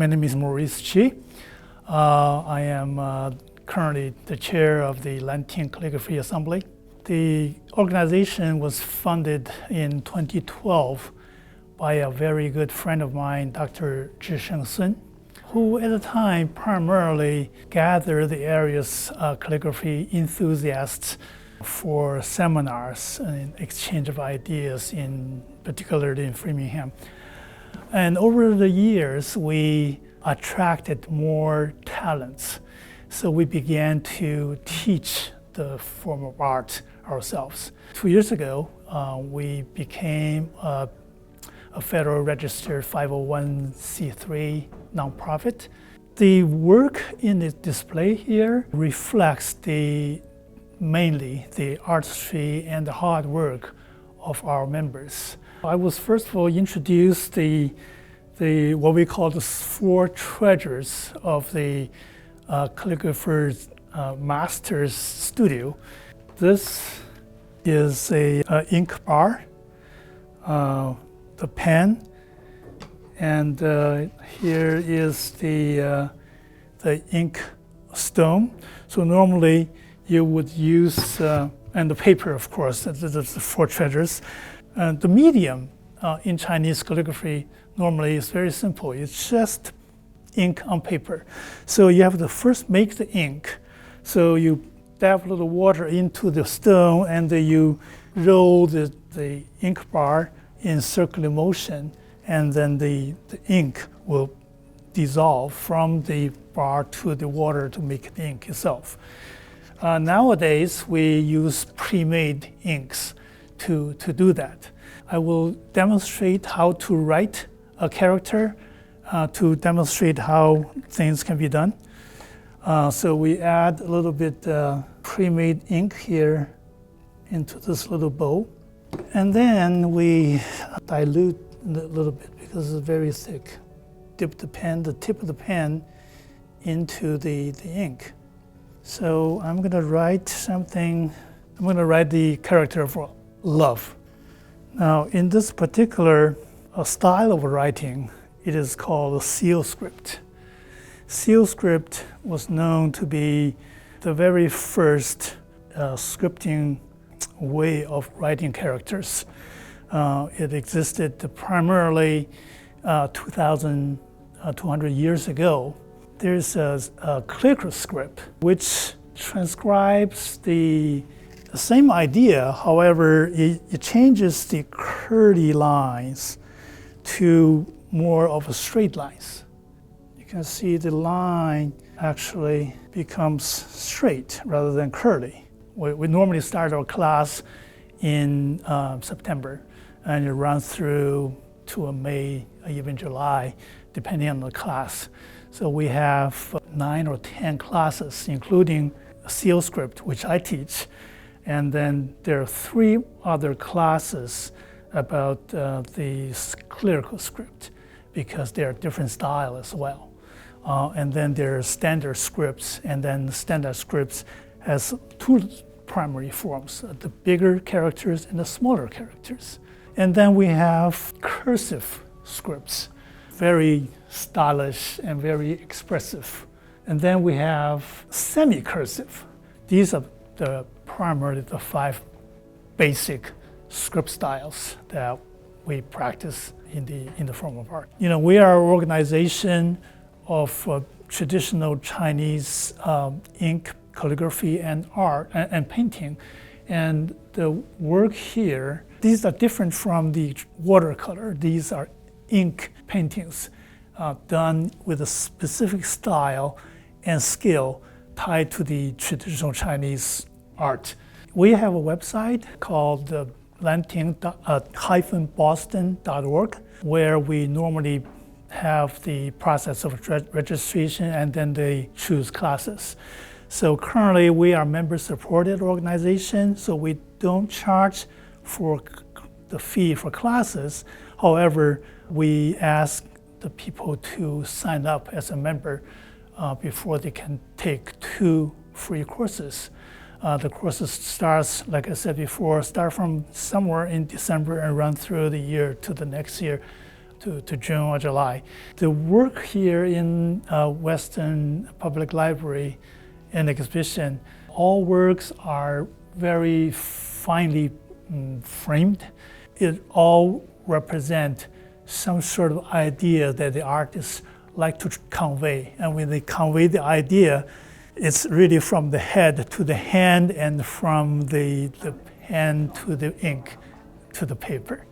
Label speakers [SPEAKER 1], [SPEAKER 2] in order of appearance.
[SPEAKER 1] My name is Maurice Chi. I am currently the chair of the Lanting Calligraphy Assembly. The organization was founded in 2012 by a very good friend of mine, Dr. Zhisheng Sun, who at the time primarily gathered the area's calligraphy enthusiasts for seminars and exchange of ideas, particularly in Framingham. And over the years, we attracted more talents. So we began to teach the form of art ourselves. 2 years ago, we became a federal registered 501c3 nonprofit. The work in the display here reflects mainly the artistry and the hard work of our members. I was first of all introduced what we call the 4 treasures of the calligrapher's master's studio. This is a ink bar, the pen, and here is the ink stone. So normally you would use, and the paper, of course, that's the 4 treasures. The medium in Chinese calligraphy normally is very simple. It's just ink on paper. So you have to first make the ink. So you dab a little water into the stone, and then you roll the ink bar in circular motion, and then the ink will dissolve from the bar to the water to make the ink itself. Nowadays, we use pre-made inks to do that. I will demonstrate how to write a character to demonstrate how things can be done. So we add a little bit pre-made ink here into this little bowl. And then we dilute a little bit because it's very thick. Dip the tip of the pen into the ink. So I'm going to write something. I'm going to write the character for love. Now, in this particular style of writing, it is called seal script. Seal script was known to be the very first scripting way of writing characters. It existed primarily 2,200 years ago. There's a calligraphy script which transcribes the same idea. However, it changes the curly lines to more of a straight lines. You can see the line actually becomes straight rather than curly. We normally start our class in September, and it runs through to May, even July, depending on the class. So we have 9 or 10 classes, including seal script, which I teach. And then there are 3 other classes about the clerical script, because they are different style as well. And then there are standard scripts, and then the standard scripts has 2 primary forms, the bigger characters and the smaller characters. And then we have cursive scripts, very stylish and very expressive. And then we have semi-cursive. These are primarily the 5 basic script styles that we practice in the form of art. We are an organization of traditional Chinese ink, calligraphy, and art and painting. And the work here, these are different from the watercolor. These are ink paintings done with a specific style and skill tied to the traditional Chinese art. We have a website called lanting-boston.org, where we normally have the process of registration, and then they choose classes. So currently we are member-supported organization, so we don't charge for the fee for classes. However, we ask the people to sign up as a member before they can take 2 free courses. The courses starts, like I said before, start from somewhere in December and run through the year to the next year. to June or July. The work here in Weston Public Library and exhibition, all works are very finely framed. It all represent some sort of idea that the artists like to convey. And when they convey the idea, it's really from the head to the hand and from the hand to the ink to the paper.